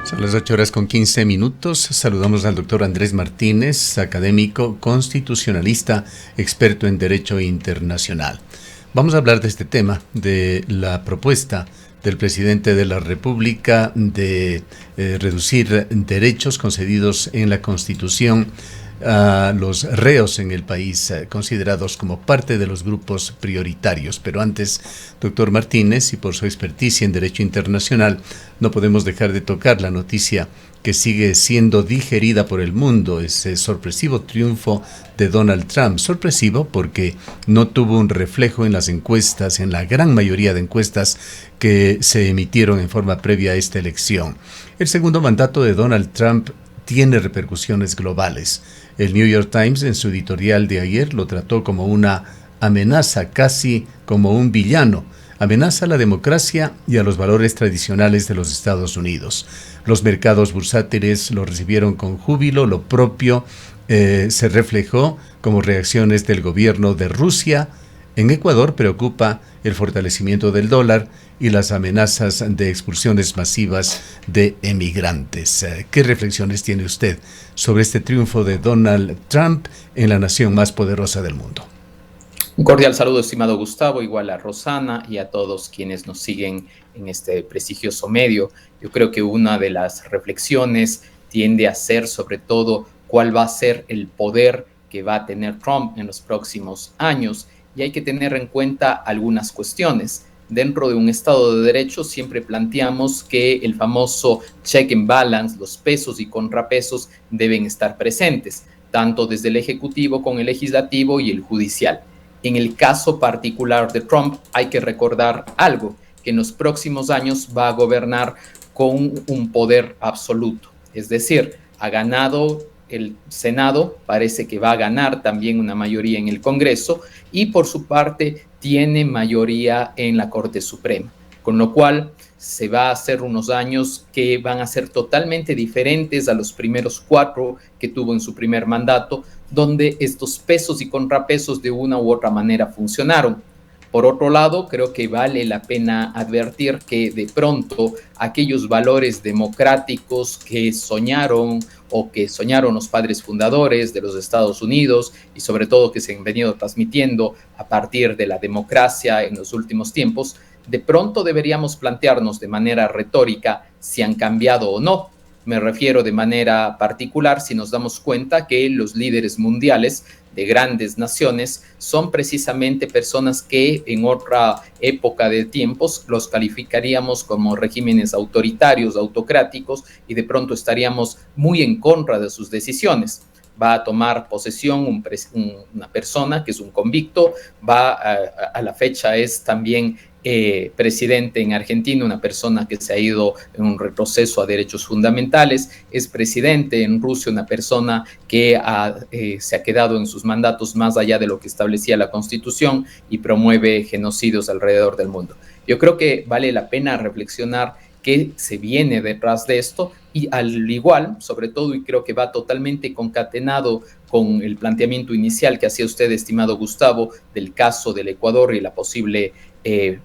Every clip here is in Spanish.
Son las 8:15. Saludamos al doctor Andrés Martínez, académico, constitucionalista, experto en Derecho Internacional. Vamos a hablar de este tema, de la propuesta del presidente de la República de reducir derechos concedidos en la Constitución a los reos en el país, considerados como parte de los grupos prioritarios. Pero antes, doctor Martínez, y por su experticia en Derecho Internacional, no podemos dejar de tocar la noticia que sigue siendo digerida por el mundo, ese sorpresivo triunfo de Donald Trump. Sorpresivo porque no tuvo un reflejo en las encuestas, en la gran mayoría de encuestas que se emitieron en forma previa a esta elección. El segundo mandato de Donald Trump tiene repercusiones globales. El New York Times, en su editorial de ayer, lo trató como una amenaza, casi como un villano. Amenaza a la democracia y a los valores tradicionales de los Estados Unidos. Los mercados bursátiles lo recibieron con júbilo. Lo propio se reflejó como reacciones del gobierno de Rusia. En Ecuador preocupa el fortalecimiento del dólar y las amenazas de expulsiones masivas de emigrantes. ¿Qué reflexiones tiene usted sobre este triunfo de Donald Trump en la nación más poderosa del mundo? Un cordial saludo, estimado Gustavo, igual a Rosana y a todos quienes nos siguen en este prestigioso medio. Yo creo que una de las reflexiones tiende a ser sobre todo cuál va a ser el poder que va a tener Trump en los próximos años, y hay que tener en cuenta algunas cuestiones. Dentro de un Estado de Derecho siempre planteamos que el famoso check and balance, los pesos y contrapesos deben estar presentes, tanto desde el Ejecutivo con el Legislativo y el Judicial. En el caso particular de Trump hay que recordar algo, que en los próximos años va a gobernar con un poder absoluto. Es decir, ha ganado el Senado, parece que va a ganar también una mayoría en el Congreso y por su parte tiene mayoría en la Corte Suprema, con lo cual se va a hacer unos años que van a ser totalmente diferentes a los primeros 4 que tuvo en su primer mandato, donde estos pesos y contrapesos de una u otra manera funcionaron. Por otro lado, creo que vale la pena advertir que de pronto aquellos valores democráticos que soñaron los padres fundadores de los Estados Unidos y sobre todo que se han venido transmitiendo a partir de la democracia en los últimos tiempos, de pronto deberíamos plantearnos de manera retórica si han cambiado o no. Me refiero de manera particular si nos damos cuenta que los líderes mundiales de grandes naciones son precisamente personas que en otra época de tiempos los calificaríamos como regímenes autoritarios, autocráticos, y de pronto estaríamos muy en contra de sus decisiones. Va a tomar posesión una persona que es un convicto, a la fecha es también presidente en Argentina, una persona que se ha ido en un retroceso a derechos fundamentales, es presidente en Rusia, una persona que se ha quedado en sus mandatos más allá de lo que establecía la Constitución y promueve genocidios alrededor del mundo. Yo creo que vale la pena reflexionar qué se viene detrás de esto y al igual, sobre todo, y creo que va totalmente concatenado con el planteamiento inicial que hacía usted, estimado Gustavo, del caso del Ecuador y la posible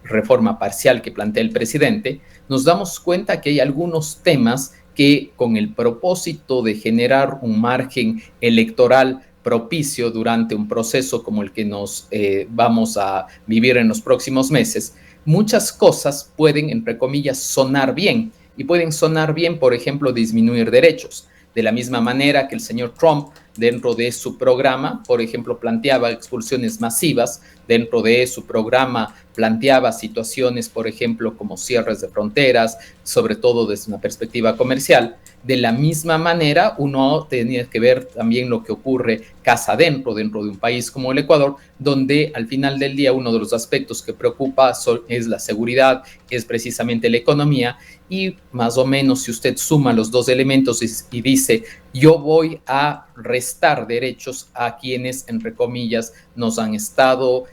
reforma parcial que plantea el presidente, nos damos cuenta que hay algunos temas que con el propósito de generar un margen electoral propicio durante un proceso como el que nos vamos a vivir en los próximos meses, muchas cosas pueden, entre comillas, sonar bien, y pueden sonar bien, por ejemplo, disminuir derechos. De la misma manera que el señor Trump, dentro de su programa, por ejemplo, planteaba expulsiones masivas, dentro de su programa planteaba situaciones, por ejemplo, como cierres de fronteras, sobre todo desde una perspectiva comercial. De la misma manera, uno tenía que ver también lo que ocurre casa adentro, dentro de un país como el Ecuador, donde al final del día uno de los aspectos que preocupa es la seguridad, es precisamente la economía, y más o menos si usted suma los dos elementos y dice, yo voy a restar derechos a quienes, entre comillas, nos han estado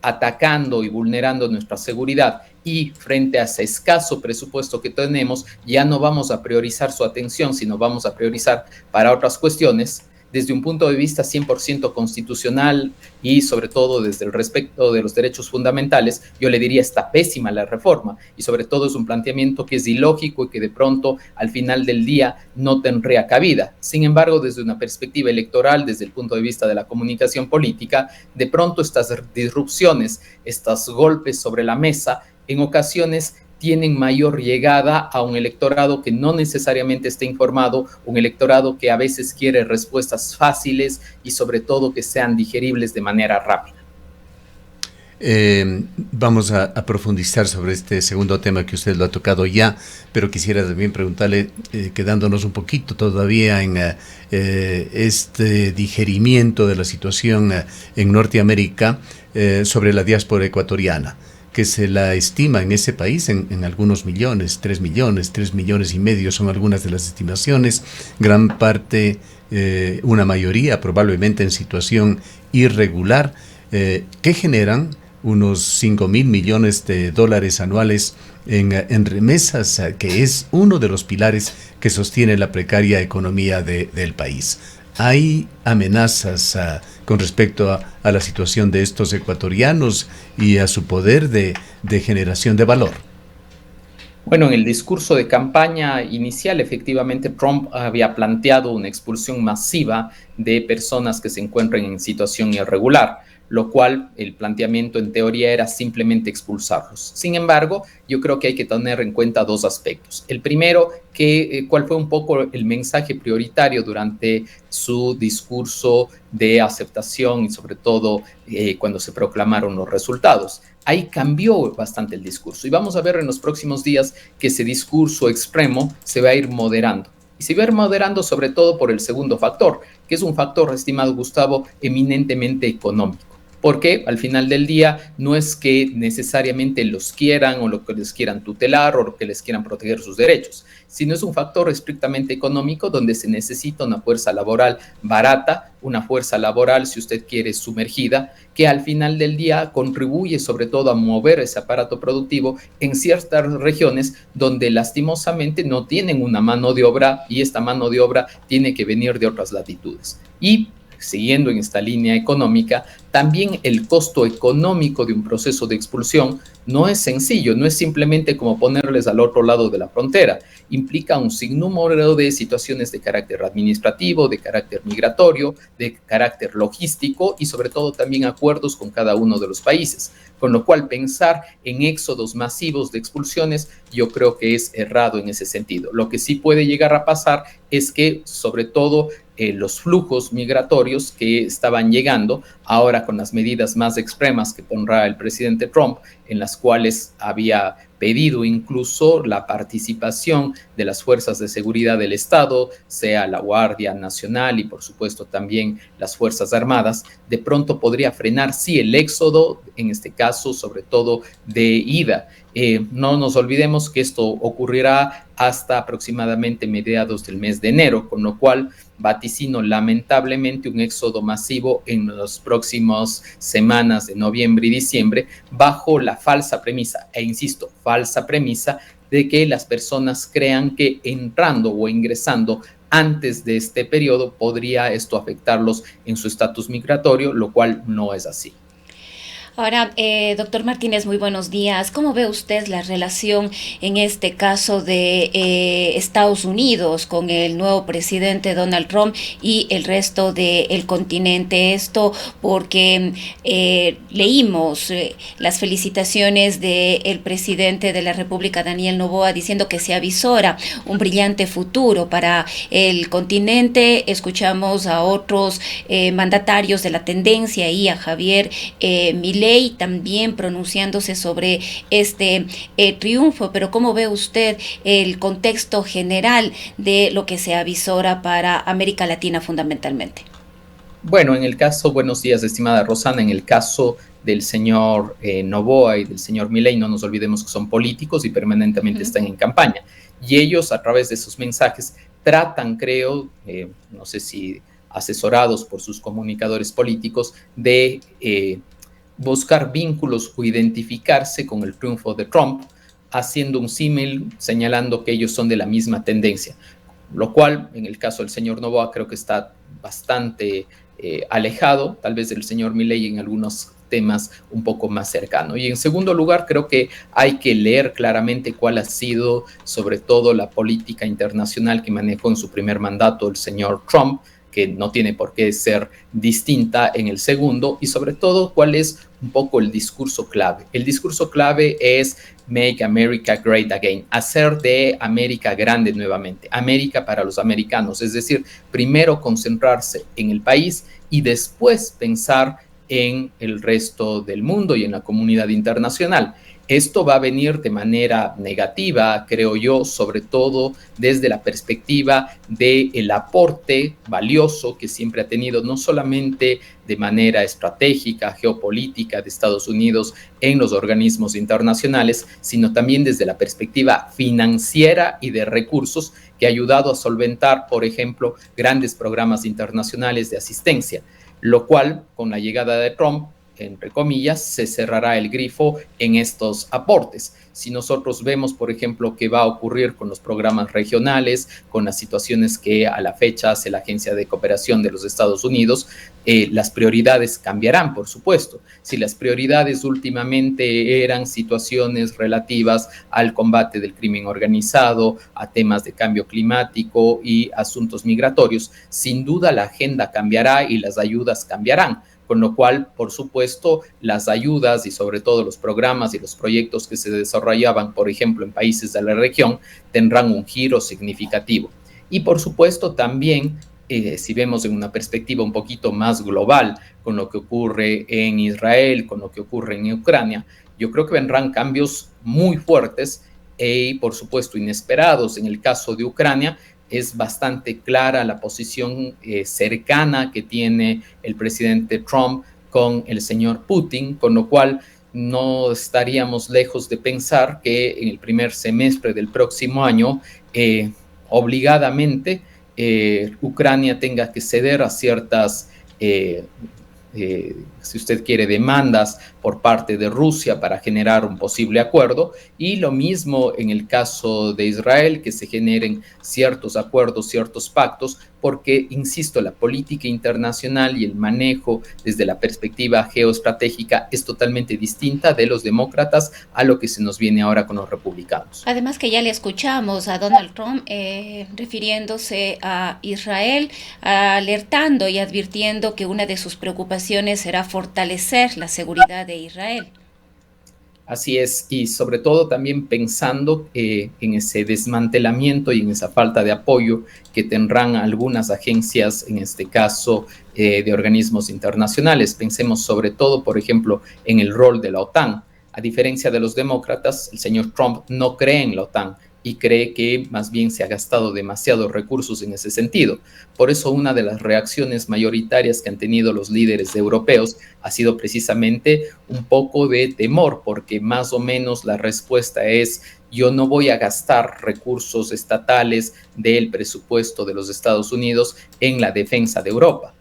atacando y vulnerando nuestra seguridad, y frente a ese escaso presupuesto que tenemos, ya no vamos a priorizar su atención, sino vamos a priorizar para otras cuestiones. desde un punto de vista 100% constitucional y sobre todo desde el respeto de los derechos fundamentales, yo le diría está pésima la reforma y sobre todo es un planteamiento que es ilógico y que de pronto al final del día no tendría cabida. Sin embargo, desde una perspectiva electoral, desde el punto de vista de la comunicación política, de pronto estas disrupciones, estos golpes sobre la mesa, en ocasiones tienen mayor llegada a un electorado que no necesariamente está informado, un electorado que a veces quiere respuestas fáciles y sobre todo que sean digeribles de manera rápida. Vamos a profundizar sobre este segundo tema que usted lo ha tocado ya, pero quisiera también preguntarle, quedándonos un poquito todavía en este digerimiento de la situación en Norteamérica, sobre la diáspora ecuatoriana, que se la estima en ese país en algunos millones, 3 millones y medio son algunas de las estimaciones, gran parte, una mayoría probablemente en situación irregular, que generan unos 5.000 millones de dólares anuales en remesas, que es uno de los pilares que sostiene la precaria economía del país. ¿Hay amenazas con respecto a la situación de estos ecuatorianos y a su poder de generación de valor? Bueno, en el discurso de campaña inicial, efectivamente, Trump había planteado una expulsión masiva de personas que se encuentran en situación irregular, lo cual el planteamiento en teoría era simplemente expulsarlos. Sin embargo, yo creo que hay que tener en cuenta dos aspectos. El primero, cuál fue un poco el mensaje prioritario durante su discurso de aceptación y sobre todo cuando se proclamaron los resultados. Ahí cambió bastante el discurso y vamos a ver en los próximos días que ese discurso extremo se va a ir moderando. Y se va a ir moderando sobre todo por el segundo factor, que es un factor, estimado Gustavo, eminentemente económico. Porque al final del día no es que necesariamente los quieran o lo que les quieran tutelar o lo que les quieran proteger sus derechos, sino es un factor estrictamente económico donde se necesita una fuerza laboral barata, una fuerza laboral, si usted quiere, sumergida, que al final del día contribuye sobre todo a mover ese aparato productivo en ciertas regiones donde lastimosamente no tienen una mano de obra y esta mano de obra tiene que venir de otras latitudes. Y siguiendo en esta línea económica, también el costo económico de un proceso de expulsión no es sencillo, no es simplemente como ponerles al otro lado de la frontera, implica un sinnúmero de situaciones de carácter administrativo, de carácter migratorio, de carácter logístico y sobre todo también acuerdos con cada uno de los países, con lo cual pensar en éxodos masivos de expulsiones yo creo que es errado en ese sentido. Lo que sí puede llegar a pasar es que sobre todo los flujos migratorios que estaban llegando, ahora con las medidas más extremas que pondrá el presidente Trump, en las cuales había pedido incluso la participación de las fuerzas de seguridad del Estado, sea la Guardia Nacional y por supuesto también las Fuerzas Armadas, de pronto podría frenar, sí, el éxodo, en este caso sobre todo de ida. No nos olvidemos que esto ocurrirá hasta aproximadamente mediados del mes de enero, con lo cual vaticino lamentablemente un éxodo masivo en las próximas semanas de noviembre y diciembre bajo la falsa premisa, e insisto, falsa premisa de que las personas crean que entrando o ingresando antes de este periodo podría esto afectarlos en su estatus migratorio, lo cual no es así. Ahora, doctor Martínez, muy buenos días. ¿Cómo ve usted la relación en este caso de Estados Unidos con el nuevo presidente Donald Trump y el resto del continente? Esto porque leímos las felicitaciones del presidente de la República, Daniel Noboa, diciendo que se avisora un brillante futuro para el continente. Escuchamos a otros mandatarios de la tendencia y a Javier Milei también pronunciándose sobre este triunfo, pero ¿cómo ve usted el contexto general de lo que se avisora para América Latina fundamentalmente? Bueno, en el caso, buenos días, estimada Rosana, en el caso del señor Noboa y del señor Milei, no nos olvidemos que son políticos y permanentemente están en campaña. Y ellos, a través de sus mensajes, tratan, creo, no sé si asesorados por sus comunicadores políticos, de buscar vínculos o identificarse con el triunfo de Trump, haciendo un símil, señalando que ellos son de la misma tendencia. lo cual en el caso del señor Noboa creo que está bastante alejado, tal vez del señor Milei en algunos temas un poco más cercano. Y en segundo lugar, creo que hay que leer claramente cuál ha sido sobre todo la política internacional que manejó en su primer mandato el señor Trump, que no tiene por qué ser distinta en el segundo, y sobre todo cuál es un poco el discurso clave. El discurso clave es Make America Great Again, hacer de América grande nuevamente, América para los americanos, es decir, primero concentrarse en el país y después pensar en el resto del mundo y en la comunidad internacional. Esto va a venir de manera negativa, creo yo, sobre todo desde la perspectiva del aporte valioso que siempre ha tenido, no solamente de manera estratégica, geopolítica de Estados Unidos en los organismos internacionales, sino también desde la perspectiva financiera y de recursos que ha ayudado a solventar, por ejemplo, grandes programas internacionales de asistencia, lo cual, con la llegada de Trump, entre comillas, se cerrará el grifo en estos aportes. Si nosotros vemos, por ejemplo, qué va a ocurrir con los programas regionales, con las situaciones que a la fecha hace la Agencia de Cooperación de los Estados Unidos, las prioridades cambiarán, por supuesto. Si las prioridades últimamente eran situaciones relativas al combate del crimen organizado, a temas de cambio climático y asuntos migratorios, sin duda la agenda cambiará y las ayudas cambiarán. Con lo cual, por supuesto, las ayudas y sobre todo los programas y los proyectos que se desarrollaban, por ejemplo, en países de la región, tendrán un giro significativo. Y por supuesto, también, si vemos en una perspectiva un poquito más global, con lo que ocurre en Israel, con lo que ocurre en Ucrania, yo creo que vendrán cambios muy fuertes y, por supuesto, inesperados. En el caso de Ucrania, es bastante clara la posición cercana que tiene el presidente Trump con el señor Putin, con lo cual no estaríamos lejos de pensar que en el primer semestre del próximo año, obligadamente, Ucrania tenga que ceder a ciertas si usted quiere, demandas por parte de Rusia para generar un posible acuerdo, y lo mismo en el caso de Israel, que se generen ciertos acuerdos, ciertos pactos, porque, insisto, la política internacional y el manejo desde la perspectiva geoestratégica es totalmente distinta de los demócratas a lo que se nos viene ahora con los republicanos. Además que ya le escuchamos a Donald Trump refiriéndose a Israel, alertando y advirtiendo que una de sus preocupaciones será fortalecer la seguridad de Israel. Así es, y sobre todo también pensando en ese desmantelamiento y en esa falta de apoyo que tendrán algunas agencias, en este caso de organismos internacionales. Pensemos sobre todo, por ejemplo, en el rol de la OTAN. A diferencia de los demócratas, el señor Trump no cree en la OTAN y cree que más bien se ha gastado demasiados recursos en ese sentido. Por eso una de las reacciones mayoritarias que han tenido los líderes europeos ha sido precisamente un poco de temor, porque más o menos la respuesta es: yo no voy a gastar recursos estatales del presupuesto de los Estados Unidos en la defensa de Europa.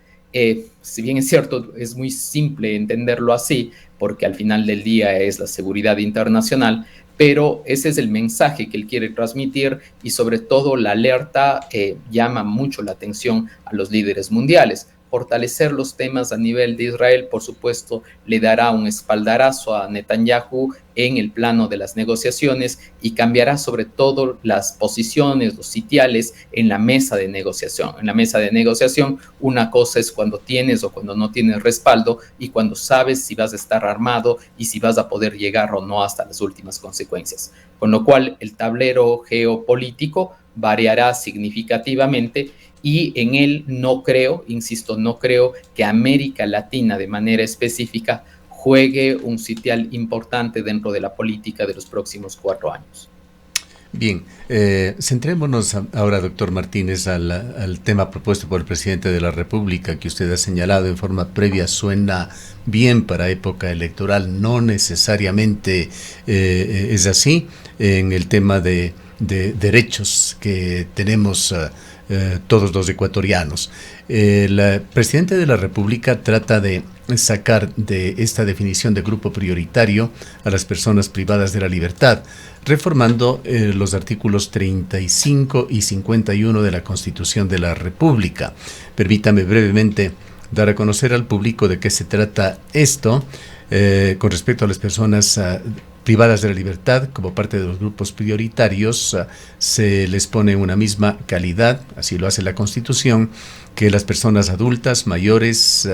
Si bien es cierto, es muy simple entenderlo así, porque al final del día es la seguridad internacional, pero ese es el mensaje que él quiere transmitir, y sobre todo la alerta llama mucho la atención a los líderes mundiales. Fortalecer los temas a nivel de Israel, por supuesto, le dará un espaldarazo a Netanyahu en el plano de las negociaciones y cambiará sobre todo las posiciones, los sitiales en la mesa de negociación. En la mesa de negociación, una cosa es cuando tienes o cuando no tienes respaldo, y cuando sabes si vas a estar armado y si vas a poder llegar o no hasta las últimas consecuencias. Con lo cual, el tablero geopolítico variará significativamente, y en él no creo, insisto, no creo que América Latina de manera específica juegue un sitial importante dentro de la política de los próximos 4 años. Bien, centrémonos ahora, doctor Martínez, al tema propuesto por el presidente de la República, que usted ha señalado en forma previa. Suena bien para época electoral, no necesariamente es así. En el tema de de derechos que tenemos todos los ecuatorianos. El presidente de la República trata de sacar de esta definición de grupo prioritario a las personas privadas de la libertad, reformando los artículos 35 y 51 de la Constitución de la República. Permítame brevemente dar a conocer al público de qué se trata esto con respecto a las personas privadas de la libertad. Como parte de los grupos prioritarios, se les pone una misma calidad, así lo hace la Constitución, que las personas adultas mayores,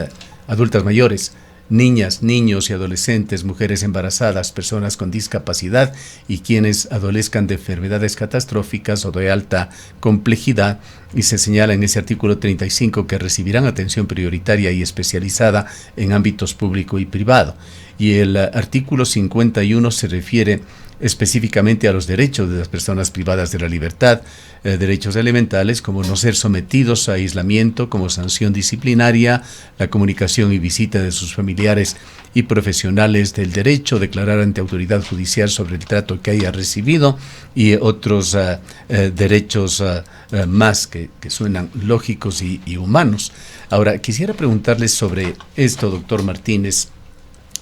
niñas, niños y adolescentes, mujeres embarazadas, personas con discapacidad y quienes adolezcan de enfermedades catastróficas o de alta complejidad, y se señala en ese artículo 35 que recibirán atención prioritaria y especializada en ámbitos público y privado. Y el artículo 51 se refiere específicamente a los derechos de las personas privadas de la libertad, derechos elementales como no ser sometidos a aislamiento como sanción disciplinaria, la comunicación y visita de sus familiares y profesionales del derecho, declarar ante autoridad judicial sobre el trato que haya recibido y otros derechos más que suenan lógicos y humanos. Ahora, quisiera preguntarles sobre esto, doctor Martínez.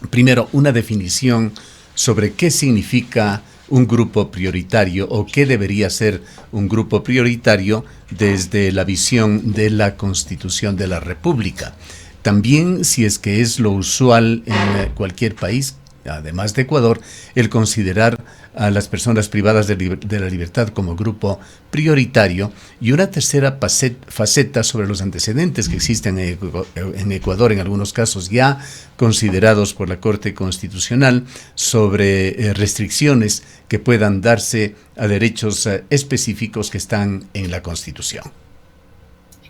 Primero, una definición sobre qué significa un grupo prioritario o qué debería ser un grupo prioritario desde la visión de la Constitución de la República. También, si es que es lo usual en cualquier país, además de Ecuador, el considerar a las personas privadas de la libertad como grupo prioritario, y una tercera faceta sobre los antecedentes que existen en Ecuador, en algunos casos ya considerados por la Corte Constitucional, sobre restricciones que puedan darse a derechos específicos que están en la Constitución.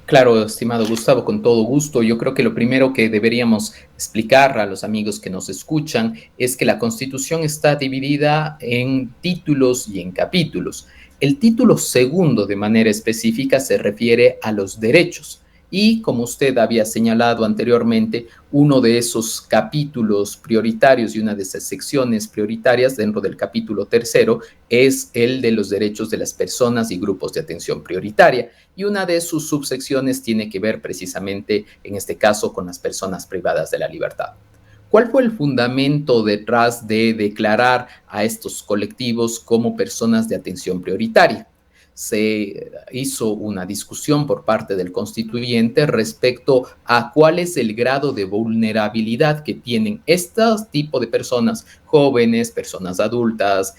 Claro, estimado Gustavo, con todo gusto. Yo creo que lo primero que deberíamos explicar a los amigos que nos escuchan es que la Constitución está dividida en títulos y en capítulos. El título segundo, de manera específica, se refiere a los derechos. Y como usted había señalado anteriormente, uno de esos capítulos prioritarios y una de esas secciones prioritarias dentro del capítulo tercero es el de los derechos de las personas y grupos de atención prioritaria. Y una de sus subsecciones tiene que ver precisamente, en este caso, con las personas privadas de la libertad. ¿Cuál fue el fundamento detrás de declarar a estos colectivos como personas de atención prioritaria? Se hizo una discusión por parte del constituyente respecto a cuál es el grado de vulnerabilidad que tienen este tipo de personas, jóvenes, personas adultas,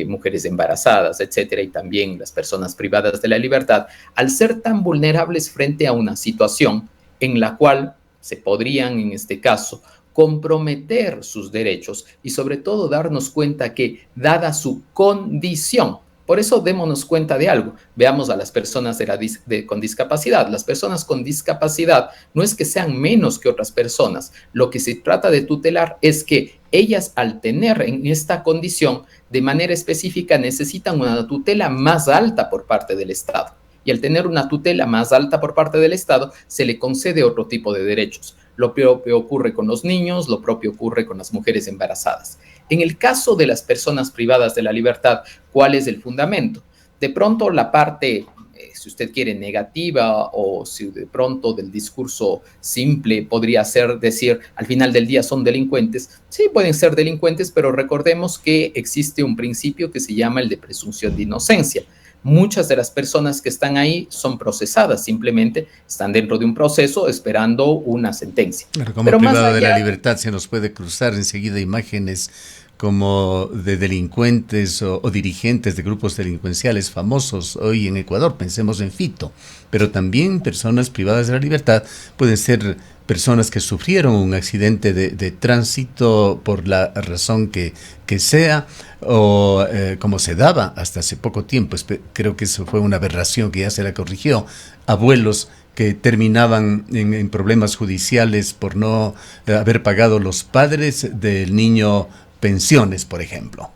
mujeres embarazadas, etcétera, y también las personas privadas de la libertad, al ser tan vulnerables frente a una situación en la cual se podrían, en este caso, comprometer sus derechos y sobre todo darnos cuenta que, dada su condición, por eso démonos cuenta de algo, veamos a las personas con discapacidad. Las personas con discapacidad no es que sean menos que otras personas, lo que se trata de tutelar es que ellas, al tener en esta condición de manera específica, necesitan una tutela más alta por parte del Estado. Y al tener una tutela más alta por parte del Estado, se le concede otro tipo de derechos. Lo propio ocurre con los niños, lo propio ocurre con las mujeres embarazadas. En el caso de las personas privadas de la libertad, ¿cuál es el fundamento? De pronto la parte, si usted quiere, negativa, o si de pronto del discurso simple podría ser decir, al final del día son delincuentes. Sí, pueden ser delincuentes, pero recordemos que existe un principio que se llama el de presunción de inocencia. Muchas de las personas que están ahí son procesadas, simplemente están dentro de un proceso esperando una sentencia. Como privada de la libertad se nos puede cruzar enseguida imágenes como de delincuentes o dirigentes de grupos delincuenciales famosos hoy en Ecuador, pensemos en Fito, pero también personas privadas de la libertad pueden ser personas que sufrieron un accidente de tránsito por la razón que sea, o como se daba hasta hace poco tiempo, creo que eso fue una aberración que ya se la corrigió, abuelos que terminaban en problemas judiciales por no haber pagado los padres del niño pensiones, por ejemplo.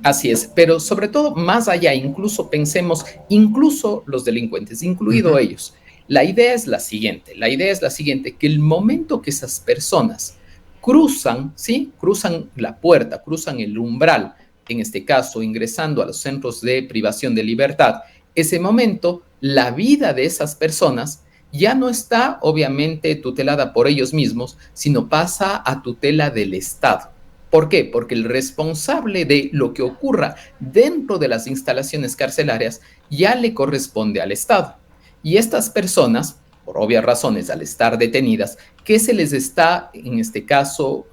Así es, pero sobre todo, más allá, incluso pensemos, incluso los delincuentes, incluido ellos. La idea es la siguiente, que el momento que esas personas cruzan, ¿sí? Cruzan la puerta, cruzan el umbral en este caso ingresando a los centros de privación de libertad, ese momento la vida de esas personas ya no está obviamente tutelada por ellos mismos, sino pasa a tutela del Estado. ¿Por qué? Porque el responsable de lo que ocurra dentro de las instalaciones carcelarias ya le corresponde al Estado. Y estas personas, por obvias razones, al estar detenidas, ¿qué se les está, en este caso,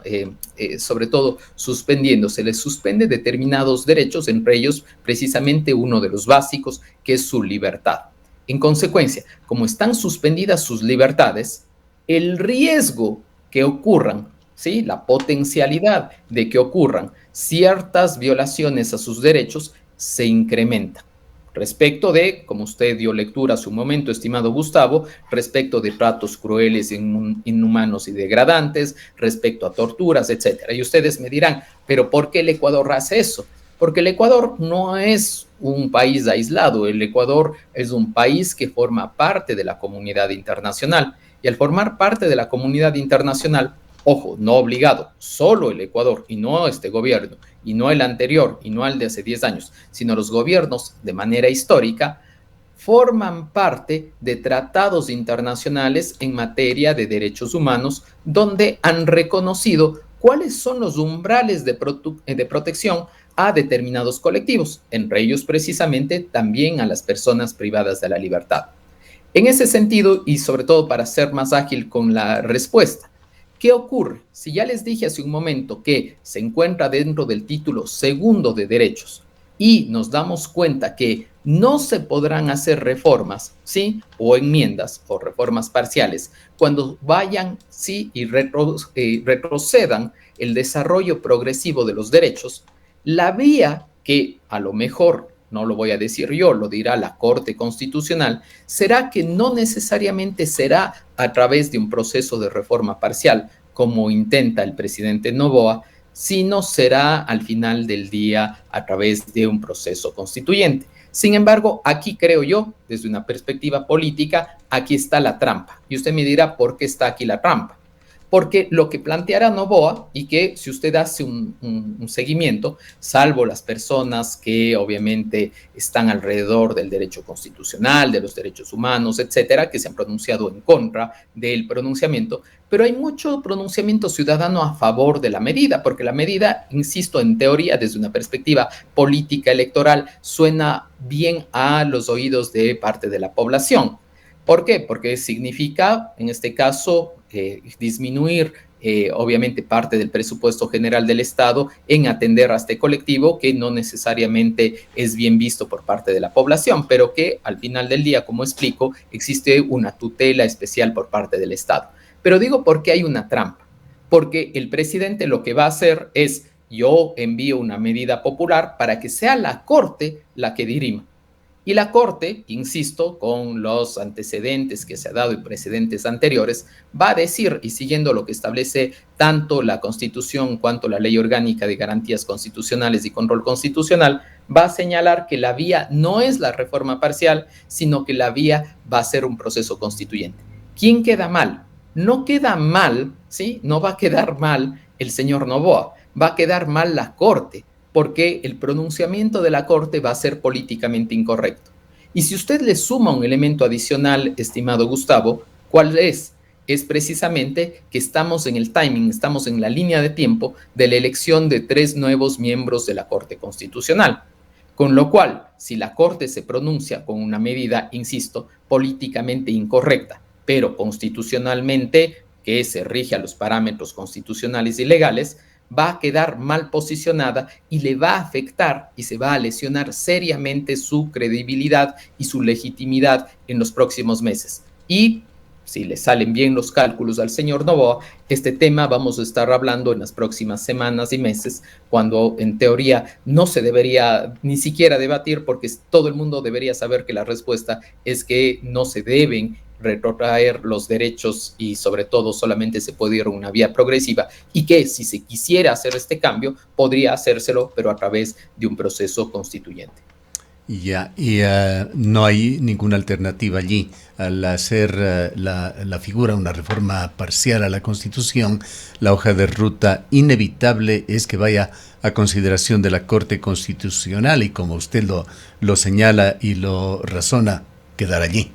sobre todo suspendiendo? Se les suspende determinados derechos, entre ellos precisamente uno de los básicos, que es su libertad. En consecuencia, como están suspendidas sus libertades, el riesgo que ocurran, ¿sí?, la potencialidad de que ocurran ciertas violaciones a sus derechos se incrementa. Respecto de, como usted dio lectura hace un momento, estimado Gustavo, respecto de tratos crueles, inhumanos y degradantes, respecto a torturas, etcétera. Y ustedes me dirán, ¿pero por qué el Ecuador hace eso? Porque el Ecuador no es un país aislado, el Ecuador es un país que forma parte de la comunidad internacional. Y al formar parte de la comunidad internacional, ojo, no obligado, solo el Ecuador y no este gobierno, y no el anterior, y no el de hace 10 años, sino los gobiernos de manera histórica, forman parte de tratados internacionales en materia de derechos humanos, donde han reconocido cuáles son los umbrales de protección a determinados colectivos, entre ellos precisamente también a las personas privadas de la libertad. En ese sentido, y sobre todo para ser más ágil con la respuesta, ¿qué ocurre? Si ya les dije hace un momento que se encuentra dentro del título segundo de derechos y nos damos cuenta que no se podrán hacer reformas, ¿sí?, o enmiendas o reformas parciales cuando vayan, sí, y retrocedan el desarrollo progresivo de los derechos, la vía que a lo mejor, no lo voy a decir yo, lo dirá la Corte Constitucional, será que no necesariamente será a través de un proceso de reforma parcial, como intenta el presidente Noboa, sino será al final del día a través de un proceso constituyente. Sin embargo, aquí creo yo, desde una perspectiva política, aquí está la trampa. Y usted me dirá, ¿por qué está aquí la trampa? Porque lo que planteará Noboa, y que si usted hace un seguimiento, salvo las personas que obviamente están alrededor del derecho constitucional, de los derechos humanos, etcétera, que se han pronunciado en contra del pronunciamiento, pero hay mucho pronunciamiento ciudadano a favor de la medida, porque la medida, insisto, en teoría, desde una perspectiva política electoral, suena bien a los oídos de parte de la población. ¿Por qué? Porque significa, en este caso, disminuir, obviamente, parte del presupuesto general del Estado en atender a este colectivo que no necesariamente es bien visto por parte de la población, pero que al final del día, como explico, existe una tutela especial por parte del Estado. Pero digo, ¿por qué hay una trampa? Porque el presidente lo que va a hacer es, yo envío una medida popular para que sea la Corte la que dirima. Y la Corte, insisto, con los antecedentes que se ha dado y precedentes anteriores, va a decir, y siguiendo lo que establece tanto la Constitución cuanto la Ley Orgánica de Garantías Constitucionales y Control Constitucional, va a señalar que la vía no es la reforma parcial, sino que la vía va a ser un proceso constituyente. ¿Quién queda mal? No queda mal, ¿sí? No va a quedar mal el señor Noboa, va a quedar mal la Corte, porque el pronunciamiento de la Corte va a ser políticamente incorrecto. Y si usted le suma un elemento adicional, estimado Gustavo, ¿cuál es? Es precisamente que estamos en el timing, estamos en la línea de tiempo de la elección de 3 nuevos miembros de la Corte Constitucional. Con lo cual, si la Corte se pronuncia con una medida, insisto, políticamente incorrecta, pero constitucionalmente que se rige a los parámetros constitucionales y legales, va a quedar mal posicionada y le va a afectar y se va a lesionar seriamente su credibilidad y su legitimidad en los próximos meses. Y si le salen bien los cálculos al señor Noboa, este tema vamos a estar hablando en las próximas semanas y meses, cuando en teoría no se debería ni siquiera debatir, porque todo el mundo debería saber que la respuesta es que no se deben retrotraer los derechos y sobre todo solamente se puede ir a una vía progresiva y que si se quisiera hacer este cambio podría hacérselo pero a través de un proceso constituyente. Ya, y no hay ninguna alternativa allí. Al hacer la figura una reforma parcial a la Constitución, la hoja de ruta inevitable es que vaya a consideración de la Corte Constitucional y como usted lo señala y lo razona, quedar allí.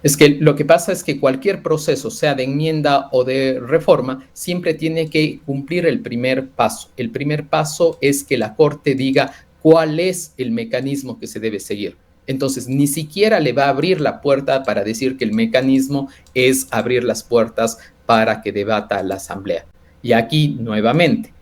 Es que lo que pasa es que cualquier proceso, sea de enmienda o de reforma, siempre tiene que cumplir el primer paso. El primer paso es que la Corte diga cuál es el mecanismo que se debe seguir. Entonces, ni siquiera le va a abrir la puerta para decir que el mecanismo es abrir las puertas para que debata la Asamblea. Y aquí, nuevamente,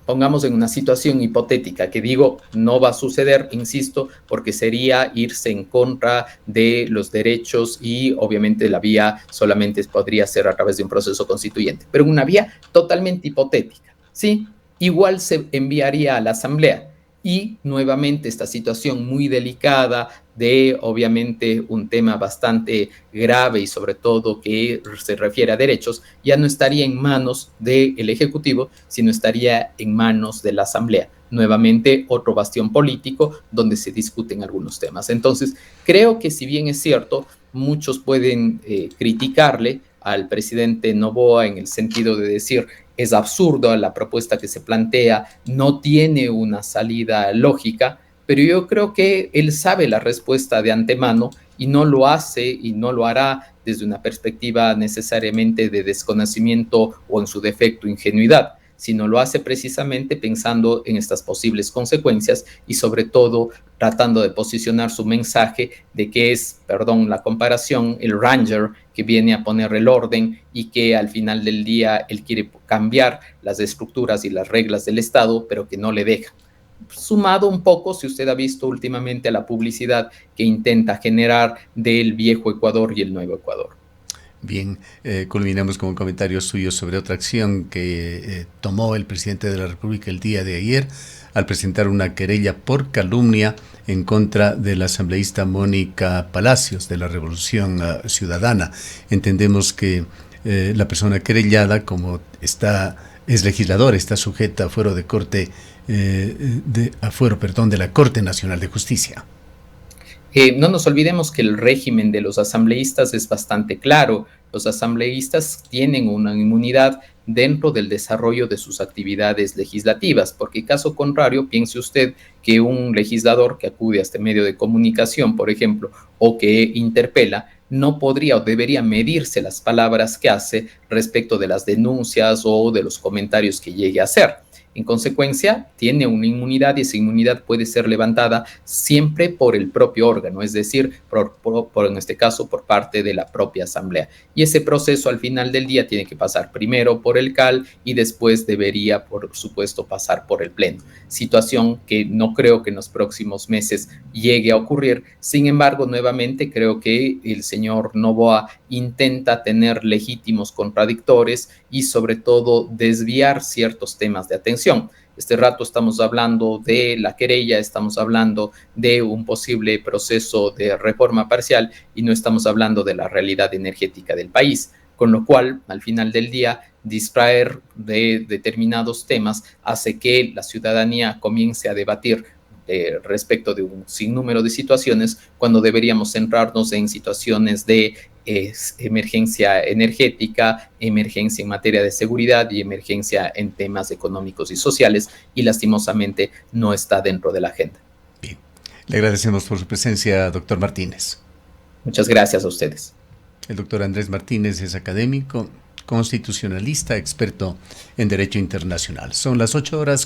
pongamos en una situación hipotética que digo no va a suceder, insisto, porque sería irse en contra de los derechos y obviamente la vía solamente podría ser a través de un proceso constituyente, pero una vía totalmente hipotética, ¿sí? Igual se enviaría a la Asamblea y nuevamente esta situación muy delicada de obviamente un tema bastante grave y sobre todo que se refiere a derechos, ya no estaría en manos del Ejecutivo, sino estaría en manos de la Asamblea. Nuevamente otro bastión político donde se discuten algunos temas. Entonces, creo que si bien es cierto, muchos pueden criticarle al presidente Noboa en el sentido de decir es absurdo la propuesta que se plantea, no tiene una salida lógica, pero yo creo que él sabe la respuesta de antemano y no lo hace y no lo hará desde una perspectiva necesariamente de desconocimiento o en su defecto ingenuidad, sino lo hace precisamente pensando en estas posibles consecuencias y sobre todo tratando de posicionar su mensaje de que es, perdón la comparación, el Ranger que viene a poner el orden y que al final del día él quiere cambiar las estructuras y las reglas del Estado, pero que no le deja. Sumado un poco, si usted ha visto últimamente a la publicidad que intenta generar del viejo Ecuador y el nuevo Ecuador. Bien, culminamos con un comentario suyo sobre otra acción que tomó el presidente de la República el día de ayer al presentar una querella por calumnia en contra de la asambleísta Mónica Palacios de la Revolución Ciudadana. Entendemos que la persona querellada, como es legisladora, está sujeta a fuero de la Corte Nacional de Justicia. No nos olvidemos que el régimen de los asambleístas es bastante claro. Los asambleístas tienen una inmunidad dentro del desarrollo de sus actividades legislativas, porque caso contrario, piense usted que un legislador que acude a este medio de comunicación, por ejemplo, o que interpela, no podría o debería medirse las palabras que hace respecto de las denuncias o de los comentarios que llegue a hacer. En consecuencia, tiene una inmunidad y esa inmunidad puede ser levantada siempre por el propio órgano, es decir, en este caso, por parte de la propia asamblea. Y ese proceso al final del día tiene que pasar primero por el CAL y después debería, por supuesto, pasar por el Pleno. Situación que no creo que en los próximos meses llegue a ocurrir. Sin embargo, nuevamente creo que el señor Noboa intenta tener legítimos contradictores y sobre todo desviar ciertos temas de atención. Este rato estamos hablando de la querella, estamos hablando de un posible proceso de reforma parcial y no estamos hablando de la realidad energética del país, con lo cual, al final del día, distraer de determinados temas hace que la ciudadanía comience a debatir respecto de un sinnúmero de situaciones cuando deberíamos centrarnos en situaciones de emergencia energética, emergencia en materia de seguridad y emergencia en temas económicos y sociales y lastimosamente no está dentro de la agenda. Bien. Le agradecemos por su presencia, doctor Martínez. Muchas gracias a ustedes. El doctor Andrés Martínez es académico, constitucionalista, experto en Derecho Internacional. Son las 8 horas